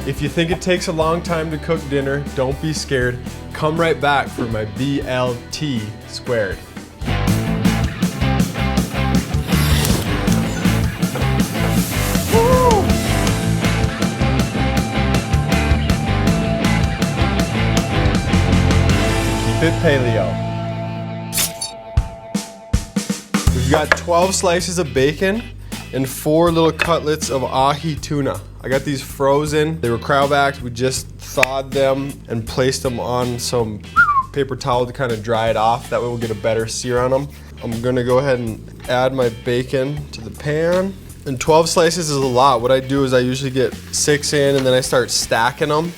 If you think it takes a long time to cook dinner, don't be scared. Come right back for my BLT squared. Woo! Keep it paleo. We've got 12 slices of bacon and 4 little cutlets of ahi tuna. I got these frozen. They were cryovac. We just thawed them and placed them on some paper towel to kind of dry it off. That way we'll get a better sear on them. I'm gonna go ahead and add my bacon to the pan. And 12 slices is a lot. What I do is I usually get 6 in and then I start stacking them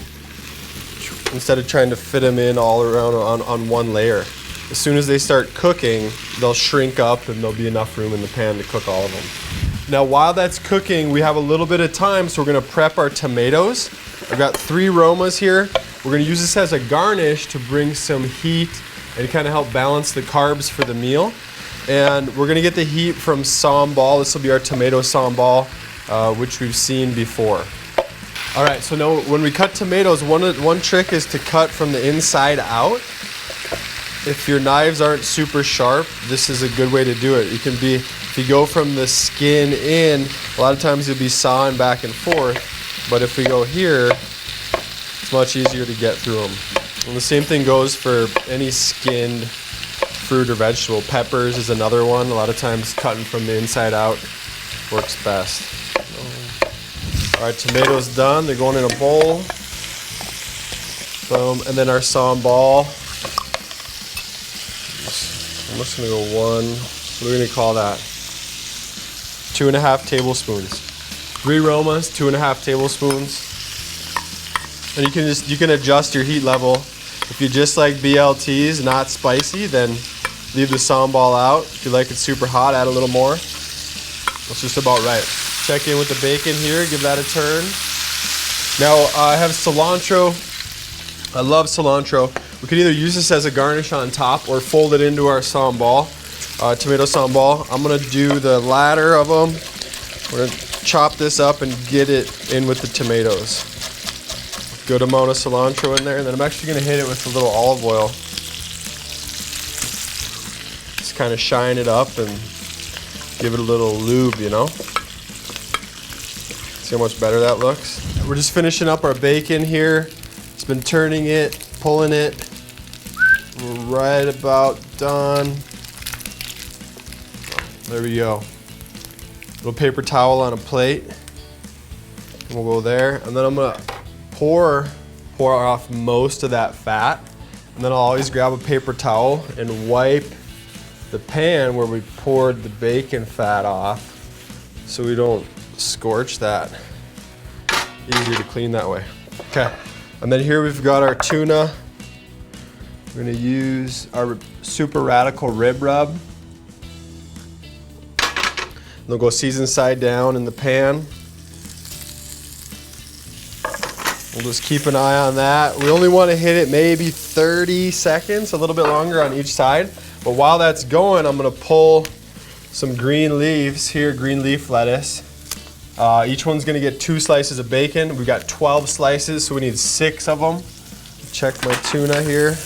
instead of trying to fit them in all around on one layer. As soon as they start cooking, they'll shrink up and there'll be enough room in the pan to cook all of them. Now while that's cooking, we have a little bit of time, so we're gonna prep our tomatoes. I've got 3 Romas here. We're gonna use this as a garnish to bring some heat and kind of help balance the carbs for the meal. And we're gonna get the heat from sambal. This will be our tomato sambal, which we've seen before. All right, so now when we cut tomatoes, one trick is to cut from the inside out. If your knives aren't super sharp, this is a good way to do it. If you go from the skin in, a lot of times you'll be sawing back and forth, but if we go here, it's much easier to get through them. And the same thing goes for any skinned fruit or vegetable. Peppers is another one. A lot of times cutting from the inside out works best. All right, tomatoes done. They're going in a bowl. Boom, and then our sambal. I'm just gonna go what are we gonna call that? 2.5 tablespoons. 3 Romas, 2.5 tablespoons. And you can adjust your heat level. If you just like BLTs, not spicy, then leave the sambal out. If you like it super hot, add a little more. That's just about right. Check in with the bacon here, give that a turn. Now I have cilantro. I love cilantro. We could either use this as a garnish on top or fold it into our sambal, tomato sambal. I'm gonna do the latter of them. We're gonna chop this up and get it in with the tomatoes. Good amount of cilantro in there, and then I'm actually gonna hit it with a little olive oil. Just kind of shine it up and give it a little lube, you know? See how much better that looks? We're just finishing up our bacon here. It's been turning it, pulling it. We're right about done. There we go. Little paper towel on a plate. And we'll go there. And then I'm gonna pour off most of that fat. And then I'll always grab a paper towel and wipe the pan where we poured the bacon fat off so we don't scorch that. Easier to clean that way. Okay. And then here we've got our tuna. We're gonna use our super radical rib rub. And they'll go seasoned side down in the pan. We'll just keep an eye on that. We only wanna hit it maybe 30 seconds, a little bit longer on each side. But while that's going, I'm gonna pull some green leaves here, green leaf lettuce. Each one's gonna get 2 slices of bacon. We've got 12 slices, so we need 6 of them. Check my tuna here.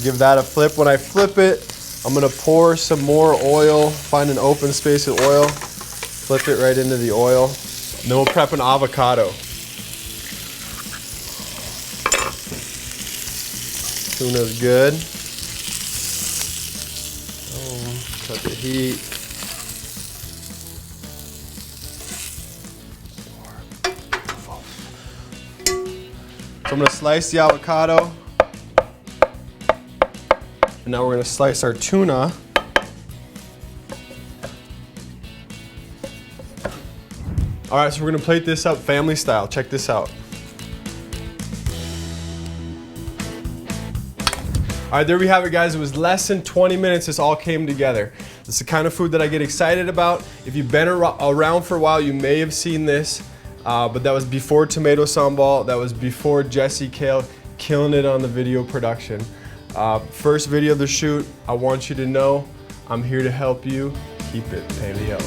Give that a flip. When I flip it, I'm gonna pour some more oil, find an open space of oil, flip it right into the oil. And then we'll prep an avocado. Tuna's good. Cut the heat. So I'm gonna slice the avocado. And now we're gonna slice our tuna. All right, so we're gonna plate this up family style. Check this out. All right, there we have it, guys. It was less than 20 minutes. This all came together. It's the kind of food that I get excited about. If you've been around for a while, you may have seen this, but that was before tomato sambal. That was before Jesse Kale killing it on the video production. First video of the shoot. I want you to know I'm here to help you keep it paleo.